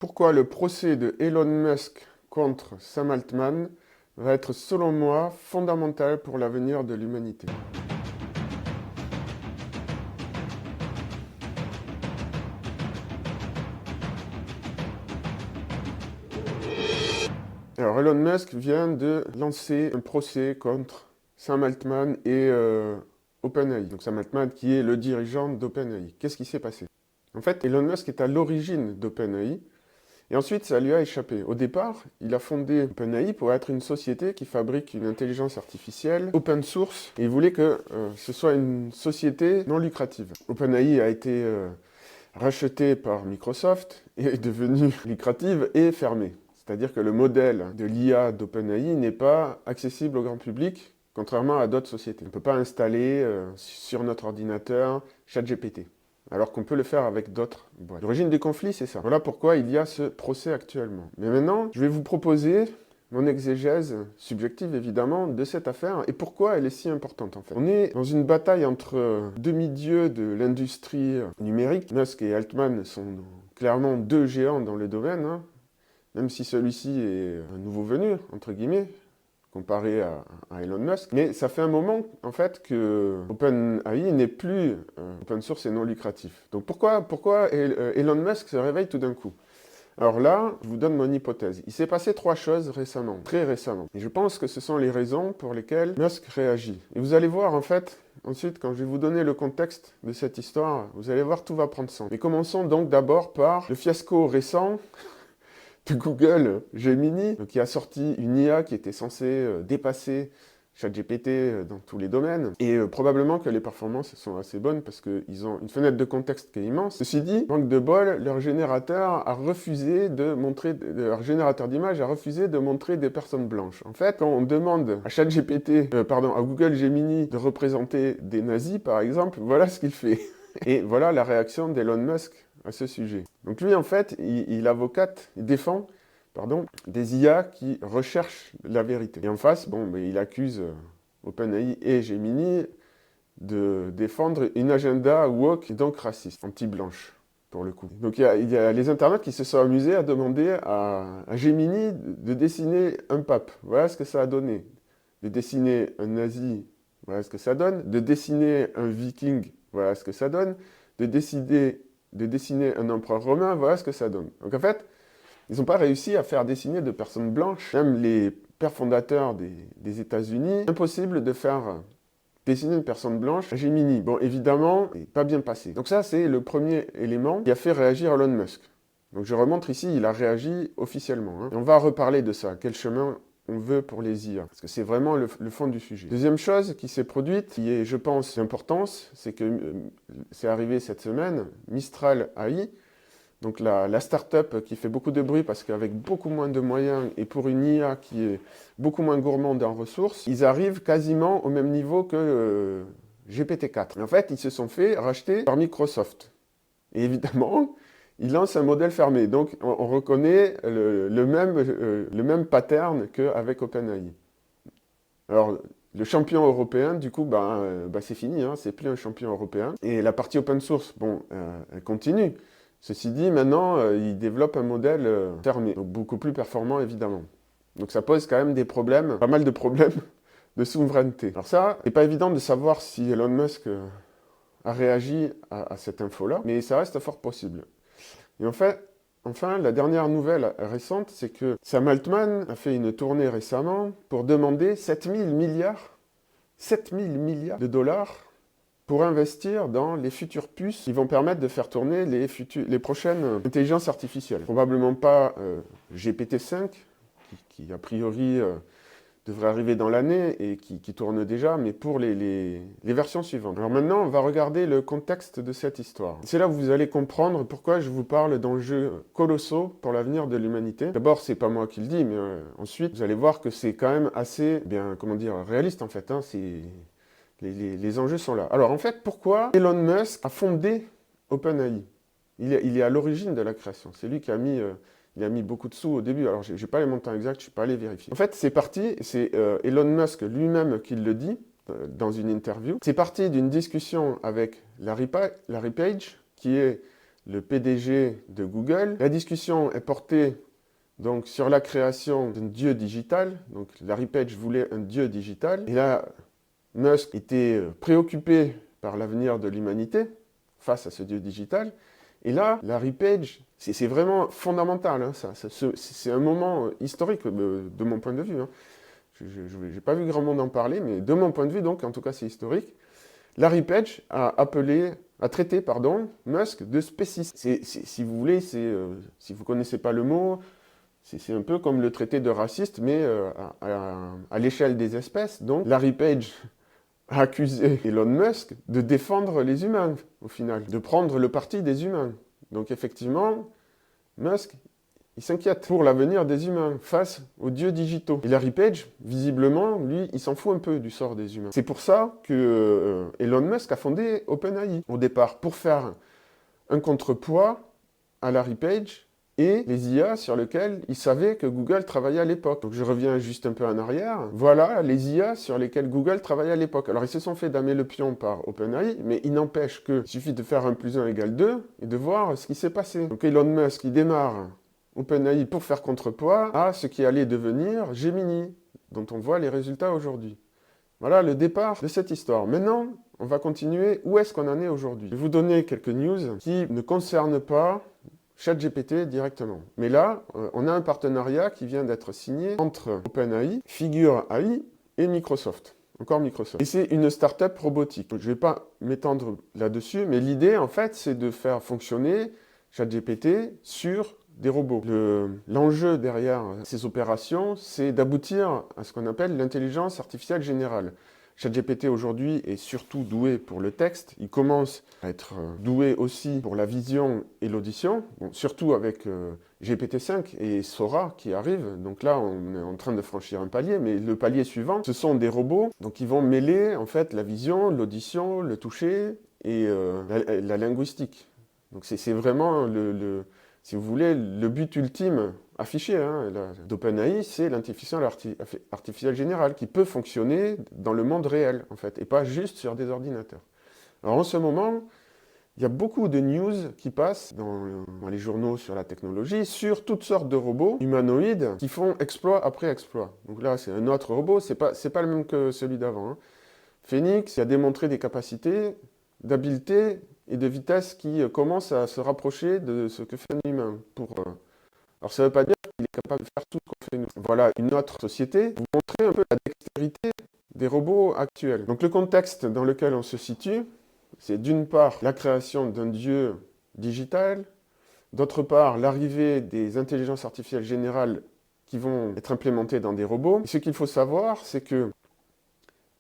Pourquoi le procès de Elon Musk contre Sam Altman va être, selon moi, fondamental pour l'avenir de l'humanité. Alors, Elon Musk vient de lancer un procès contre Sam Altman et OpenAI. Donc, Sam Altman qui est le dirigeant d'OpenAI. Qu'est-ce qui s'est passé? En fait, Elon Musk est à l'origine d'OpenAI. Et ensuite, ça lui a échappé. Au départ, il a fondé OpenAI pour être une société qui fabrique une intelligence artificielle open source. Et il voulait que ce soit une société non lucrative. OpenAI a été racheté par Microsoft et est devenu lucrative et fermée. C'est-à-dire que le modèle de l'IA d'OpenAI n'est pas accessible au grand public, contrairement à d'autres sociétés. On ne peut pas installer sur notre ordinateur ChatGPT, alors qu'on peut le faire avec d'autres boîtes. L'origine des conflits, c'est ça. Voilà pourquoi il y a ce procès actuellement. Mais maintenant, je vais vous proposer mon exégèse subjective, évidemment, de cette affaire et pourquoi elle est si importante, en fait. On est dans une bataille entre demi-dieux de l'industrie numérique. Musk et Altman sont clairement deux géants dans le domaine, hein, même si celui-ci est un nouveau venu, entre guillemets, comparé à Elon Musk. Mais ça fait un moment, en fait, que OpenAI n'est plus open source et non lucratif. Donc pourquoi Elon Musk se réveille tout d'un coup? Alors là, je vous donne mon hypothèse. Il s'est passé trois choses récemment, très récemment. Et je pense que ce sont les raisons pour lesquelles Musk réagit. Et vous allez voir, en fait, ensuite, quand je vais vous donner le contexte de cette histoire, vous allez voir, tout va prendre sens. Mais commençons donc d'abord par le fiasco récent de Google Gemini, qui a sorti une IA qui était censée dépasser ChatGPT dans tous les domaines. Et probablement que les performances sont assez bonnes parce qu'ils ont une fenêtre de contexte qui est immense. Ceci dit, manque de bol, leur générateur a refusé de montrer, leur générateur d'image a refusé de montrer des personnes blanches. En fait, quand on demande à ChatGPT, à Google Gemini de représenter des nazis, par exemple, voilà ce qu'il fait. Et voilà la réaction d'Elon Musk à ce sujet. Donc lui, en fait, il défend des IA qui recherchent la vérité. Et en face, il accuse OpenAI et Gemini de défendre une agenda woke et donc raciste, anti-blanche, pour le coup. Donc il y a les internautes qui se sont amusés à demander à Gemini de dessiner un pape. Voilà ce que ça a donné. De dessiner un nazi, voilà ce que ça donne. De dessiner un viking, voilà ce que ça donne. De dessiner un empereur romain, voilà ce que ça donne. Donc en fait, ils n'ont pas réussi à faire dessiner de personnes blanches. Même les pères fondateurs des États-Unis, impossible de faire dessiner une personne blanche à Gemini. Bon, évidemment, il n'est pas bien passé. Donc ça, c'est le premier élément qui a fait réagir Elon Musk. Donc je remontre ici, il a réagi officiellement. Et on va reparler de ça. Quel chemin on veut pour les IA, parce que c'est vraiment le fond du sujet. Deuxième chose qui s'est produite, qui est, je pense, d'importance, c'est que c'est arrivé cette semaine, Mistral AI, donc la start-up qui fait beaucoup de bruit parce qu'avec beaucoup moins de moyens et pour une IA qui est beaucoup moins gourmande en ressources, ils arrivent quasiment au même niveau que GPT-4. En fait, ils se sont fait racheter par Microsoft. Et évidemment, ils lancent un modèle fermé. Donc, on reconnaît le même pattern qu'avec OpenAI. Alors, le champion européen, du coup, c'est fini, hein, c'est plus un champion européen. Et la partie open source, elle continue. Ceci dit, maintenant, ils développent un modèle fermé, donc beaucoup plus performant, évidemment. Donc ça pose quand même des problèmes, pas mal de problèmes de souveraineté. Alors ça, c'est pas évident de savoir si Elon Musk a réagi à cette info-là, mais ça reste fort possible. Et enfin, la dernière nouvelle récente, c'est que Sam Altman a fait une tournée récemment pour demander 7000 milliards de dollars pour investir dans les futures puces qui vont permettre de faire tourner les prochaines intelligences artificielles. Probablement pas GPT-5, qui a priori devrait arriver dans l'année et qui tourne déjà, mais pour les versions suivantes. Alors maintenant, on va regarder le contexte de cette histoire. C'est là où vous allez comprendre pourquoi je vous parle d'enjeux colossaux pour l'avenir de l'humanité. D'abord, c'est pas moi qui le dis, mais ensuite, vous allez voir que c'est quand même assez, réaliste en fait. Hein, les enjeux sont là. Alors en fait, pourquoi Elon Musk a fondé OpenAI? Il est à l'origine de la création. C'est lui qui a mis... il a mis beaucoup de sous au début. Alors, je n'ai pas les montants exacts, je ne suis pas allé vérifier. En fait, c'est parti, c'est Elon Musk lui-même qui le dit dans une interview. C'est parti d'une discussion avec Larry Page, qui est le PDG de Google. La discussion est portée donc sur la création d'un dieu digital. Donc Larry Page voulait un dieu digital. Et là, Musk était préoccupé par l'avenir de l'humanité face à ce dieu digital. Et là, Larry Page, c'est vraiment fondamental, hein, ça. C'est un moment historique de mon point de vue. Hein. Je n'ai pas vu grand monde en parler, mais de mon point de vue, donc, en tout cas, c'est historique. Larry Page a traité, Musk de spéciste. Si vous voulez, si vous ne connaissez pas le mot, c'est un peu comme le traité de raciste, mais à l'échelle des espèces. Donc, Larry Page a accusé Elon Musk de défendre les humains, au final, de prendre le parti des humains. Donc, effectivement, Musk, il s'inquiète pour l'avenir des humains face aux dieux digitaux. Et Larry Page, visiblement, lui, il s'en fout un peu du sort des humains. C'est pour ça que Elon Musk a fondé OpenAI, au départ, pour faire un contrepoids à Larry Page et les IA sur lesquels il savait que Google travaillait à l'époque. Donc je reviens juste un peu en arrière. Voilà les IA sur lesquels Google travaillait à l'époque. Alors ils se sont fait damer le pion par OpenAI, mais il n'empêche qu'il suffit de faire 1 + 1 = 2 et de voir ce qui s'est passé. Donc Elon Musk, il démarre OpenAI pour faire contrepoids à ce qui allait devenir Gemini, dont on voit les résultats aujourd'hui. Voilà le départ de cette histoire. Maintenant, on va continuer. Où est-ce qu'on en est aujourd'hui? Je vais vous donner quelques news qui ne concernent pas ChatGPT directement. Mais là, on a un partenariat qui vient d'être signé entre OpenAI, Figure AI et Microsoft. Encore Microsoft. Et c'est une start-up robotique. Je ne vais pas m'étendre là-dessus, mais l'idée, en fait, c'est de faire fonctionner ChatGPT sur des robots. L'enjeu derrière ces opérations, c'est d'aboutir à ce qu'on appelle l'intelligence artificielle générale. ChatGPT aujourd'hui est surtout doué pour le texte. Il commence à être doué aussi pour la vision et l'audition, bon, surtout avec GPT-5 et Sora qui arrivent. Donc là, on est en train de franchir un palier, mais le palier suivant, ce sont des robots donc, qui vont mêler en fait la vision, l'audition, le toucher et la linguistique. Donc c'est vraiment si vous voulez, le but ultime affiché hein, d'OpenAI, c'est l'intelligence artificielle générale qui peut fonctionner dans le monde réel, en fait, et pas juste sur des ordinateurs. Alors en ce moment, il y a beaucoup de news qui passent dans les journaux sur la technologie, sur toutes sortes de robots humanoïdes qui font exploit après exploit. Donc là, c'est un autre robot, c'est pas le même que celui d'avant. Hein. Phoenix a démontré des capacités d'habileté et de vitesse qui commencent à se rapprocher de ce que fait un humain. Alors ça ne veut pas dire qu'il est capable de faire tout ce qu'on fait nous. Voilà une autre société. Vous montrez un peu la dextérité des robots actuels. Donc le contexte dans lequel on se situe, c'est d'une part la création d'un dieu digital, d'autre part l'arrivée des intelligences artificielles générales qui vont être implémentées dans des robots. Et ce qu'il faut savoir, c'est que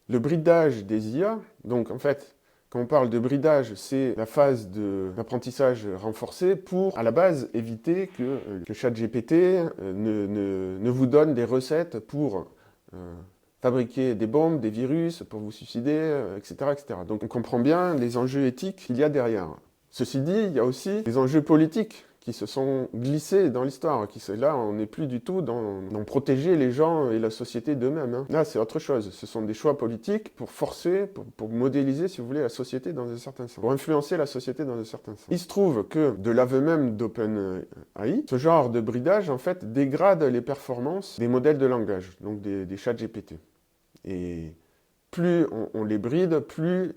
le bridage des IA, donc en fait, quand on parle de bridage, c'est la phase d'apprentissage renforcé pour, à la base, éviter que ChatGPT ne vous donne des recettes pour fabriquer des bombes, des virus, pour vous suicider, etc., etc. Donc on comprend bien les enjeux éthiques qu'il y a derrière. Ceci dit, il y a aussi des enjeux politiques qui se sont glissés dans l'histoire. Là, on n'est plus du tout dans protéger les gens et la société d'eux-mêmes. Hein. Là, c'est autre chose. Ce sont des choix politiques pour forcer, pour modéliser, si vous voulez, la société dans un certain sens. Pour influencer la société dans un certain sens. Il se trouve que, de l'aveu même d'OpenAI, ce genre de bridage, en fait, dégrade les performances des modèles de langage, donc des chats GPT. Et plus on les bride, plus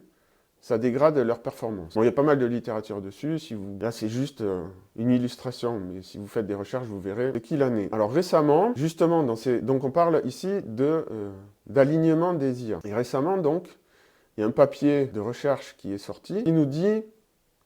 ça dégrade leur performance. Bon, il y a pas mal de littérature dessus. Là, c'est juste une illustration, mais si vous faites des recherches, vous verrez de qui il en est. Alors récemment, justement, donc on parle ici d'alignement des IA. Et récemment, donc, il y a un papier de recherche qui est sorti qui nous dit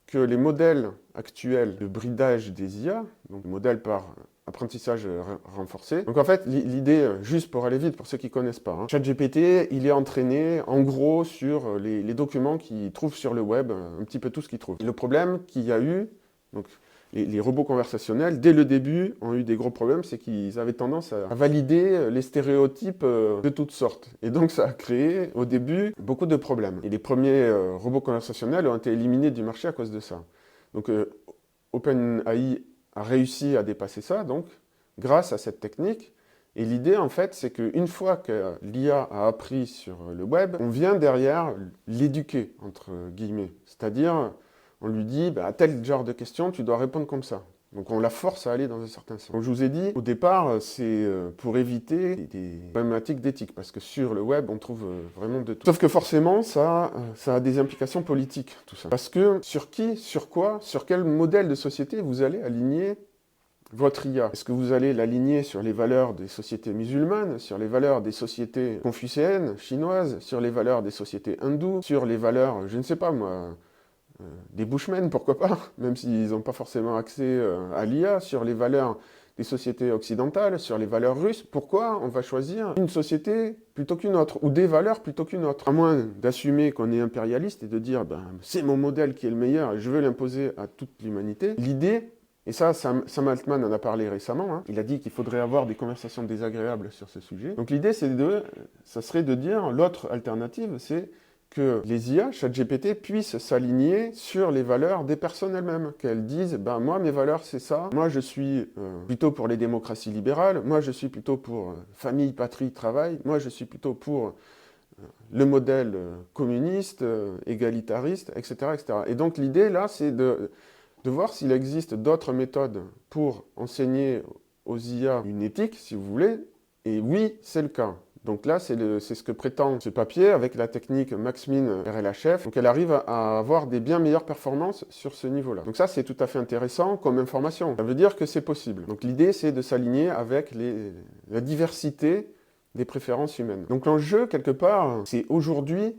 que les modèles actuels de bridage des IA, donc modèles par apprentissage renforcé. Donc en fait, l'idée, juste pour aller vite, pour ceux qui ne connaissent pas, hein, ChatGPT, il est entraîné en gros sur les documents qu'il trouve sur le web, un petit peu tout ce qu'il trouve. Le problème qu'il y a eu, donc les robots conversationnels, dès le début, ont eu des gros problèmes, c'est qu'ils avaient tendance à valider les stéréotypes de toutes sortes. Et donc ça a créé, au début, beaucoup de problèmes. Et les premiers robots conversationnels ont été éliminés du marché à cause de ça. Donc OpenAI a réussi à dépasser ça, donc, grâce à cette technique. Et l'idée, en fait, c'est qu'une fois que l'IA a appris sur le web, on vient derrière l'éduquer, entre guillemets. C'est-à-dire, On lui dit, bah, à tel genre de question, tu dois répondre comme ça. Donc on la force à aller dans un certain sens. Donc je vous ai dit, au départ, c'est pour éviter des problématiques d'éthique, parce que sur le web, on trouve vraiment de tout. Sauf que forcément, ça a des implications politiques, tout ça. Parce que sur qui, sur quoi, sur quel modèle de société vous allez aligner votre IA? Est-ce que vous allez l'aligner sur les valeurs des sociétés musulmanes, sur les valeurs des sociétés confucéennes, chinoises, sur les valeurs des sociétés hindoues, sur les valeurs, je ne sais pas moi, des Bushmen, pourquoi pas, même s'ils n'ont pas forcément accès à l'IA, sur les valeurs des sociétés occidentales, sur les valeurs russes? Pourquoi on va choisir une société plutôt qu'une autre, ou des valeurs plutôt qu'une autre? À moins d'assumer qu'on est impérialiste et de dire ben, c'est mon modèle qui est le meilleur et je veux l'imposer à toute l'humanité. L'idée, et ça, Sam Altman en a parlé récemment, hein, il a dit qu'il faudrait avoir des conversations désagréables sur ce sujet. Donc l'idée, ça serait de dire, l'autre alternative, c'est que les IA, ChatGPT, puissent s'aligner sur les valeurs des personnes elles-mêmes. Qu'elles disent, ben moi mes valeurs c'est ça, moi je suis plutôt pour les démocraties libérales, moi je suis plutôt pour famille, patrie, travail, moi je suis plutôt pour le modèle communiste, égalitariste, etc., etc. Et donc l'idée là, c'est de voir s'il existe d'autres méthodes pour enseigner aux IA une éthique, si vous voulez, et oui, c'est le cas. Donc là, c'est ce que prétend ce papier avec la technique Max-Min RLHF. Donc elle arrive à avoir des bien meilleures performances sur ce niveau-là. Donc ça, c'est tout à fait intéressant comme information. Ça veut dire que c'est possible. Donc l'idée, c'est de s'aligner avec la diversité des préférences humaines. Donc l'enjeu, quelque part, c'est aujourd'hui,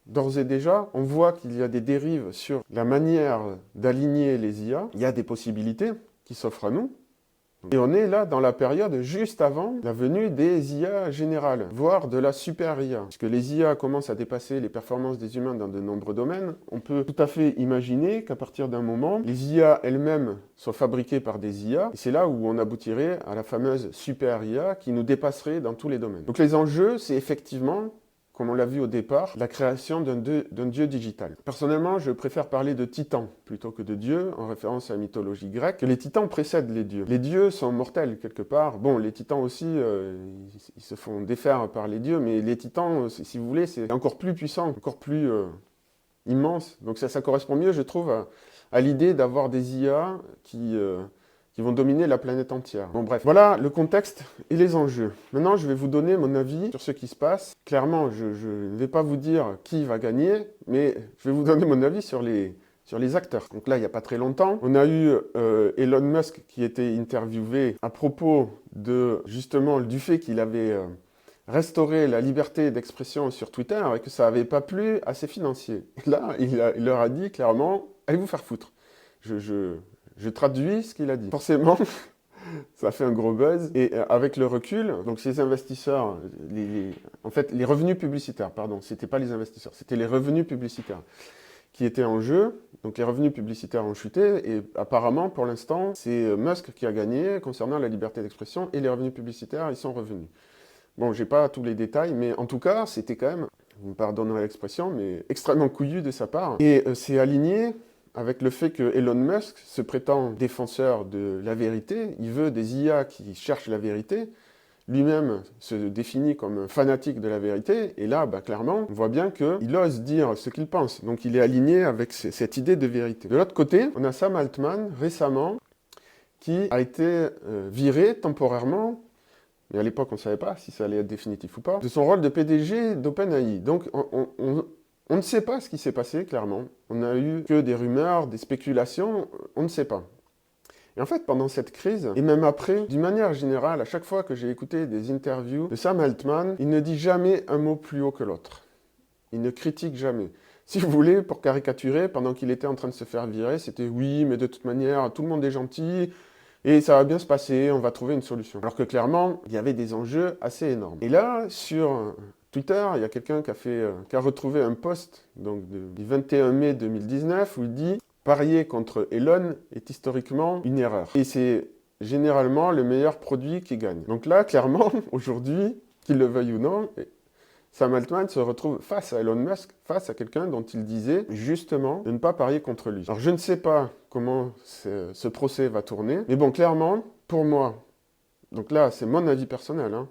d'ores et déjà, on voit qu'il y a des dérives sur la manière d'aligner les IA. Il y a des possibilités qui s'offrent à nous. Et on est là dans la période juste avant la venue des IA générales, voire de la super IA. Puisque les IA commencent à dépasser les performances des humains dans de nombreux domaines, on peut tout à fait imaginer qu'à partir d'un moment, les IA elles-mêmes soient fabriquées par des IA, et c'est là où on aboutirait à la fameuse super IA qui nous dépasserait dans tous les domaines. Donc les enjeux, c'est effectivement, comme on l'a vu au départ, la création d'un dieu digital. Personnellement, je préfère parler de titans plutôt que de dieux, en référence à la mythologie grecque, que les titans précèdent les dieux. Les dieux sont mortels quelque part. Bon, les titans aussi, ils se font défaire par les dieux, mais les titans, si vous voulez, c'est encore plus puissant, encore plus immense. Donc ça correspond mieux, je trouve, à l'idée d'avoir des IA qui vont dominer la planète entière. Bon bref, voilà le contexte et les enjeux. Maintenant, je vais vous donner mon avis sur ce qui se passe. Clairement, je ne vais pas vous dire qui va gagner, mais je vais vous donner mon avis sur les acteurs. Donc là, il n'y a pas très longtemps, on a eu Elon Musk qui était interviewé à propos justement du fait qu'il avait restauré la liberté d'expression sur Twitter et que ça n'avait pas plu à ses financiers. Là, il leur a dit clairement, allez vous faire foutre. Je traduis ce qu'il a dit. Forcément, ça fait un gros buzz. Et avec le recul, donc ces investisseurs, en fait, les revenus publicitaires, pardon, c'était pas les investisseurs, c'était les revenus publicitaires qui étaient en jeu. Donc les revenus publicitaires ont chuté et apparemment, pour l'instant, c'est Musk qui a gagné concernant la liberté d'expression et les revenus publicitaires, ils sont revenus. Bon, j'ai pas tous les détails, mais en tout cas, c'était quand même, vous me pardonnerez l'expression, mais extrêmement couillu de sa part. Et c'est aligné avec le fait que Elon Musk se prétend défenseur de la vérité, il veut des IA qui cherchent la vérité, lui-même se définit comme fanatique de la vérité, et là, bah, clairement, on voit bien qu'il ose dire ce qu'il pense, donc il est aligné avec cette idée de vérité. De l'autre côté, on a Sam Altman, récemment, qui a été viré temporairement, mais à l'époque on ne savait pas si ça allait être définitif ou pas, de son rôle de PDG d'OpenAI. Donc on ne sait pas ce qui s'est passé, clairement. On n'a eu que des rumeurs, des spéculations, on ne sait pas. Et en fait, pendant cette crise, et même après, d'une manière générale, à chaque fois que j'ai écouté des interviews de Sam Altman, il ne dit jamais un mot plus haut que l'autre. Il ne critique jamais. Si vous voulez, pour caricaturer, pendant qu'il était en train de se faire virer, c'était « oui, mais de toute manière, tout le monde est gentil, et ça va bien se passer, on va trouver une solution. » Alors que clairement, il y avait des enjeux assez énormes. Et là, sur Twitter, il y a quelqu'un qui a retrouvé un post donc, du 21 mai 2019 où il dit « Parier contre Elon est historiquement une erreur. Et c'est généralement le meilleur produit qui gagne. » Donc là, clairement, aujourd'hui, qu'il le veuille ou non, Sam Altman se retrouve face à Elon Musk, face à quelqu'un dont il disait justement de ne pas parier contre lui. Alors je ne sais pas comment ce procès va tourner, mais bon, clairement, pour moi, donc là, c'est mon avis personnel, hein,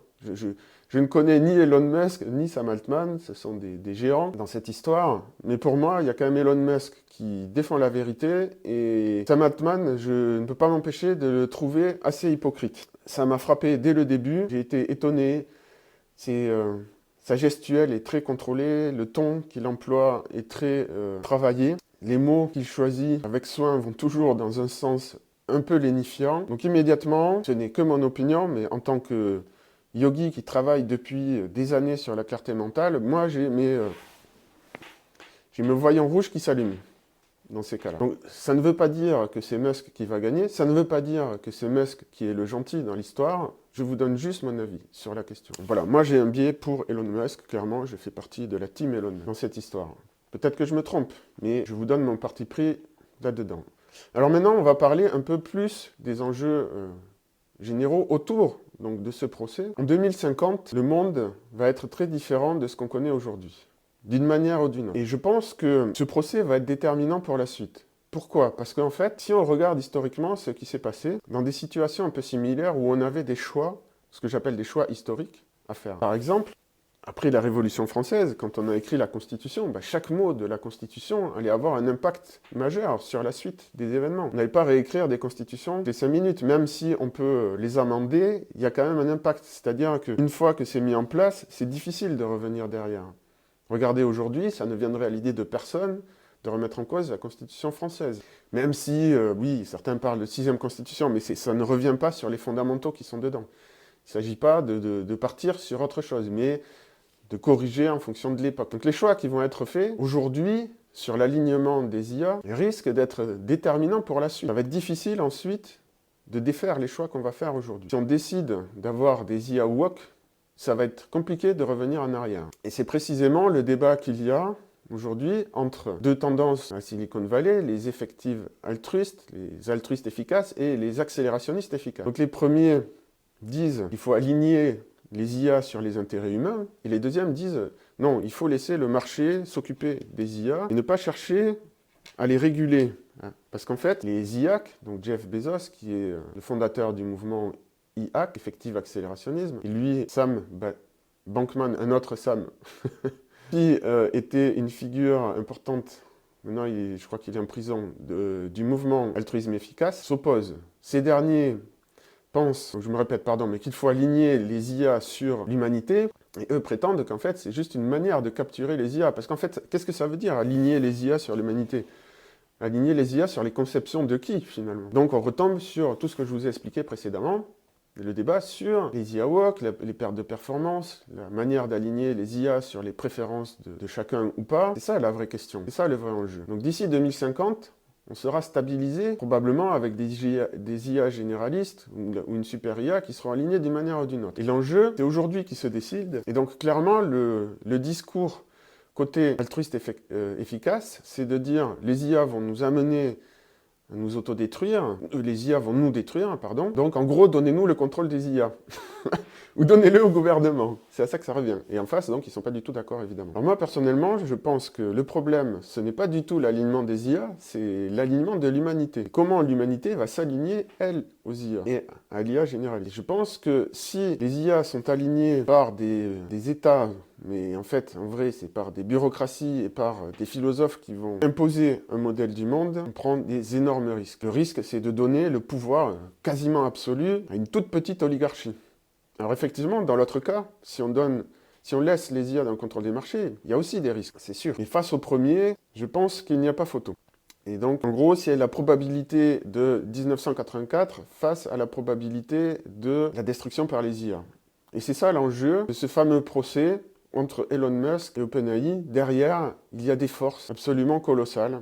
Je ne connais ni Elon Musk, ni Sam Altman, ce sont des géants dans cette histoire. Mais pour moi, il y a quand même Elon Musk qui défend la vérité, et Sam Altman, je ne peux pas m'empêcher de le trouver assez hypocrite. Ça m'a frappé dès le début, j'ai été étonné. Sa gestuelle est très contrôlée, le ton qu'il emploie est très travaillé. Les mots qu'il choisit avec soin vont toujours dans un sens un peu lénifiant. Donc immédiatement, ce n'est que mon opinion, mais en tant que yogi qui travaille depuis des années sur la clarté mentale, moi j'ai mes voyants rouges qui s'allument dans ces cas-là. Donc ça ne veut pas dire que c'est Musk qui va gagner, ça ne veut pas dire que c'est Musk qui est le gentil dans l'histoire, je vous donne juste mon avis sur la question. Voilà, moi j'ai un biais pour Elon Musk, clairement je fais partie de la team Elon dans cette histoire. Peut-être que je me trompe, mais je vous donne mon parti pris là-dedans. Alors maintenant on va parler un peu plus des enjeux généraux autour donc, de ce procès. En 2050, le monde va être très différent de ce qu'on connaît aujourd'hui, d'une manière ou d'une autre. Et je pense que ce procès va être déterminant pour la suite. Pourquoi? Parce qu'en fait, si on regarde historiquement ce qui s'est passé, dans des situations un peu similaires où on avait des choix, ce que j'appelle des choix historiques à faire. Par exemple, après la Révolution française, quand on a écrit la Constitution, chaque mot de la Constitution allait avoir un impact majeur sur la suite des événements. On n'allait pas réécrire des constitutions des 5 minutes, même si on peut les amender, il y a quand même un impact. C'est-à-dire qu'une fois que c'est mis en place, c'est difficile de revenir derrière. Regardez aujourd'hui, ça ne viendrait à l'idée de personne de remettre en cause la Constitution française. Même si, oui, certains parlent de 6e Constitution, mais ça ne revient pas sur les fondamentaux qui sont dedans. Il ne s'agit pas de partir sur autre chose, mais de corriger en fonction de l'époque. Donc les choix qui vont être faits aujourd'hui sur l'alignement des IA risquent d'être déterminants pour la suite. Ça va être difficile ensuite de défaire les choix qu'on va faire aujourd'hui. Si on décide d'avoir des IA woke, ça va être compliqué de revenir en arrière. Et c'est précisément le débat qu'il y a aujourd'hui entre deux tendances à Silicon Valley, les effectifs altruistes, les altruistes efficaces et les accélérationnistes efficaces. Donc les premiers disent qu'il faut aligner les IA sur les intérêts humains, et les deuxièmes disent non, il faut laisser le marché s'occuper des IA et ne pas chercher à les réguler. Parce qu'en fait, les IAC, donc Jeff Bezos, qui est le fondateur du mouvement IAC, Effective Accélérationnisme, et lui, Sam Bankman, un autre Sam, qui était une figure importante, maintenant je crois qu'il est en prison, du mouvement altruisme efficace, s'oppose. Ces derniers pensent, je me répète, pardon, mais qu'il faut aligner les IA sur l'humanité, et eux prétendent qu'en fait, c'est juste une manière de capturer les IA. Parce qu'en fait, qu'est-ce que ça veut dire, aligner les IA sur l'humanité? Aligner les IA sur les conceptions de qui, finalement? Donc on retombe sur tout ce que je vous ai expliqué précédemment, le débat sur les IA woke, les pertes de performance, la manière d'aligner les IA sur les préférences de chacun ou pas. C'est ça la vraie question, c'est ça le vrai enjeu. Donc d'ici 2050, on sera stabilisé probablement avec des IA généralistes ou une super IA qui seront alignées d'une manière ou d'une autre. Et l'enjeu, c'est aujourd'hui qui se décide. Et donc clairement, le discours côté altruiste efficace, c'est de dire les IA vont nous amener à nous autodétruire, les IA vont nous détruire, pardon. Donc en gros, donnez-nous le contrôle des IA. Ou donnez-le au gouvernement. C'est à ça que ça revient. Et en face, donc, ils ne sont pas du tout d'accord, évidemment. Alors moi, personnellement, je pense que le problème, ce n'est pas du tout l'alignement des IA, c'est l'alignement de l'humanité. Comment l'humanité va s'aligner, elle, aux IA et à l'IA généraliste. Je pense que si les IA sont alignées par des États, mais en fait, en vrai, c'est par des bureaucraties et par des philosophes qui vont imposer un modèle du monde, on prend des énormes risques. Le risque, c'est de donner le pouvoir quasiment absolu à une toute petite oligarchie. Alors effectivement, dans l'autre cas, si on laisse les IA dans le contrôle des marchés, il y a aussi des risques, c'est sûr. Mais face au premier, je pense qu'il n'y a pas photo. Et donc, en gros, c'est la probabilité de 1984 face à la probabilité de la destruction par les IA. Et c'est ça l'enjeu de ce fameux procès entre Elon Musk et OpenAI. Derrière, il y a des forces absolument colossales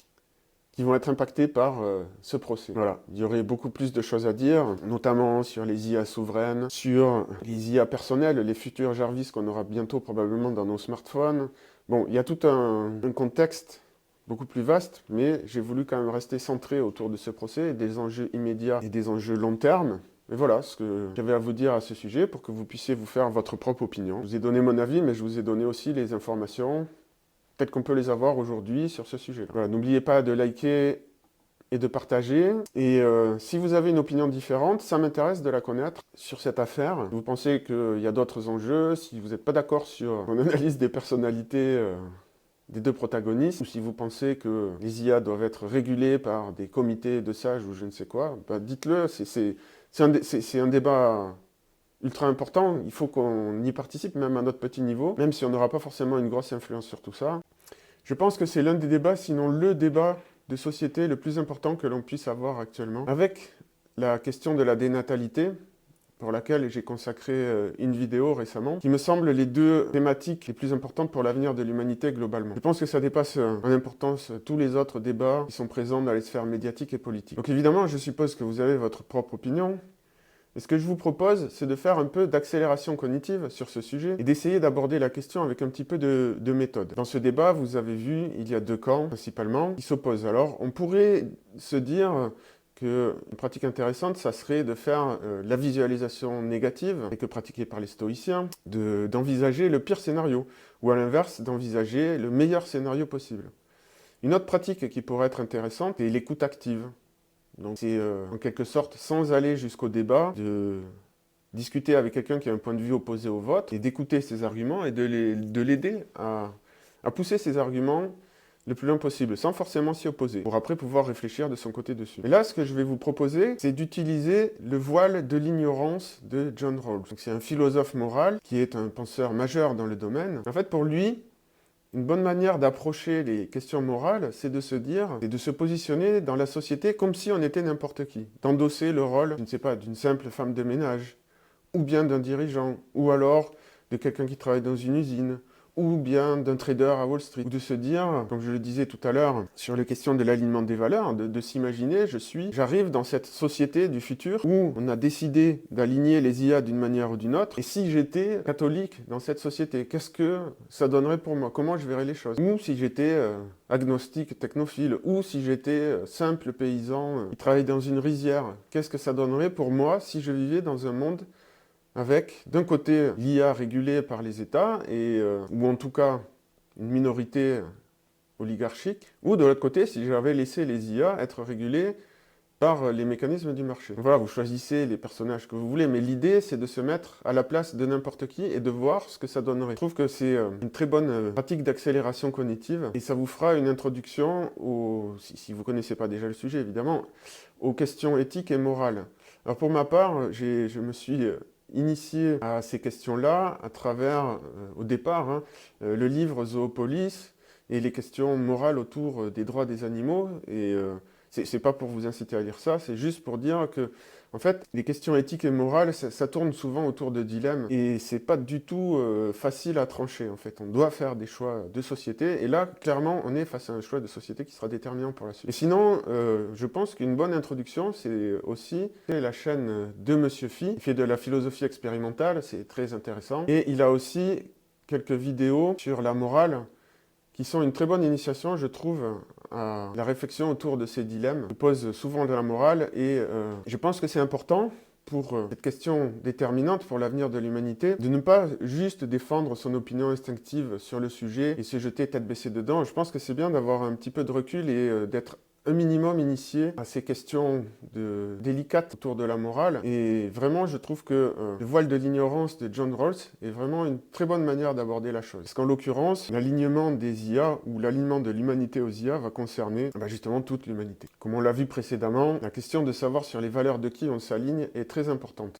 qui vont être impactés par ce procès. Voilà, il y aurait beaucoup plus de choses à dire, notamment sur les IA souveraines, sur les IA personnelles, les futurs Jarvis qu'on aura bientôt probablement dans nos smartphones. Bon, il y a tout un contexte beaucoup plus vaste, mais j'ai voulu quand même rester centré autour de ce procès, des enjeux immédiats et des enjeux long terme. Et voilà ce que j'avais à vous dire à ce sujet pour que vous puissiez vous faire votre propre opinion. Je vous ai donné mon avis, mais je vous ai donné aussi les informations. Peut-être qu'on peut les avoir aujourd'hui sur ce sujet-là. Voilà, n'oubliez pas de liker et de partager. Et si vous avez une opinion différente, ça m'intéresse de la connaître sur cette affaire. Vous pensez qu'il y a d'autres enjeux, si vous n'êtes pas d'accord sur mon analyse des personnalités des deux protagonistes, ou si vous pensez que les IA doivent être régulées par des comités de sages ou je ne sais quoi, bah dites-le, c'est un débat ultra important, il faut qu'on y participe même à notre petit niveau, même si on n'aura pas forcément une grosse influence sur tout ça. Je pense que c'est l'un des débats, sinon le débat de société le plus important que l'on puisse avoir actuellement, avec la question de la dénatalité, pour laquelle j'ai consacré une vidéo récemment, qui me semble les deux thématiques les plus importantes pour l'avenir de l'humanité globalement. Je pense que ça dépasse en importance tous les autres débats qui sont présents dans les sphères médiatiques et politiques. Donc évidemment, je suppose que vous avez votre propre opinion, et ce que je vous propose, c'est de faire un peu d'accélération cognitive sur ce sujet et d'essayer d'aborder la question avec un petit peu de méthode. Dans ce débat, vous avez vu, il y a deux camps principalement qui s'opposent. Alors, on pourrait se dire qu'une pratique intéressante, ça serait de faire la visualisation négative, et que pratiquée par les stoïciens, d'envisager le pire scénario, ou à l'inverse, d'envisager le meilleur scénario possible. Une autre pratique qui pourrait être intéressante est l'écoute active. Donc c'est en quelque sorte, sans aller jusqu'au débat, de discuter avec quelqu'un qui a un point de vue opposé au vôtre, et d'écouter ses arguments et de l'aider à pousser ses arguments le plus loin possible, sans forcément s'y opposer, pour après pouvoir réfléchir de son côté dessus. Et là, ce que je vais vous proposer, c'est d'utiliser le voile de l'ignorance de John Rawls. C'est un philosophe moral qui est un penseur majeur dans le domaine. En fait, pour lui, une bonne manière d'approcher les questions morales, c'est de se dire, et de se positionner dans la société comme si on était n'importe qui. D'endosser le rôle, je ne sais pas, d'une simple femme de ménage, ou bien d'un dirigeant, ou alors de quelqu'un qui travaille dans une usine, ou bien d'un trader à Wall Street. Ou de se dire, comme je le disais tout à l'heure, sur les questions de l'alignement des valeurs, de s'imaginer, j'arrive dans cette société du futur où on a décidé d'aligner les IA d'une manière ou d'une autre, et si j'étais catholique dans cette société, qu'est-ce que ça donnerait pour moi? Comment je verrais les choses? Ou si j'étais agnostique, technophile, ou si j'étais simple paysan qui travaille dans une rizière, qu'est-ce que ça donnerait pour moi si je vivais dans un monde avec, d'un côté, l'IA régulée par les États, ou en tout cas une minorité oligarchique, ou de l'autre côté, si j'avais laissé les IA être régulées par les mécanismes du marché. Voilà, vous choisissez les personnages que vous voulez, mais l'idée, c'est de se mettre à la place de n'importe qui et de voir ce que ça donnerait. Je trouve que c'est une très bonne pratique d'accélération cognitive, et ça vous fera une introduction, si vous ne connaissez pas déjà le sujet, évidemment, aux questions éthiques et morales. Alors pour ma part, je me suis initié à ces questions-là à travers, au départ, le livre Zoopolis et les questions morales autour des droits des animaux. Et c'est pas pour vous inciter à lire ça, c'est juste pour dire que, en fait, les questions éthiques et morales, ça tourne souvent autour de dilemmes et c'est pas du tout facile à trancher, en fait. On doit faire des choix de société et là, clairement, on est face à un choix de société qui sera déterminant pour la suite. Et sinon, je pense qu'une bonne introduction, c'est aussi la chaîne de Monsieur Phi, qui fait de la philosophie expérimentale, c'est très intéressant. Et il a aussi quelques vidéos sur la morale qui sont une très bonne initiation, je trouve, à la réflexion autour de ces dilemmes. Je pose souvent de la morale et je pense que c'est important pour cette question déterminante pour l'avenir de l'humanité, de ne pas juste défendre son opinion instinctive sur le sujet et se jeter tête baissée dedans. Je pense que c'est bien d'avoir un petit peu de recul et d'être un minimum initié à ces questions délicates autour de la morale. Et vraiment, je trouve que le voile de l'ignorance de John Rawls est vraiment une très bonne manière d'aborder la chose. Parce qu'en l'occurrence, l'alignement des IA ou l'alignement de l'humanité aux IA va concerner justement toute l'humanité. Comme on l'a vu précédemment, la question de savoir sur les valeurs de qui on s'aligne est très importante.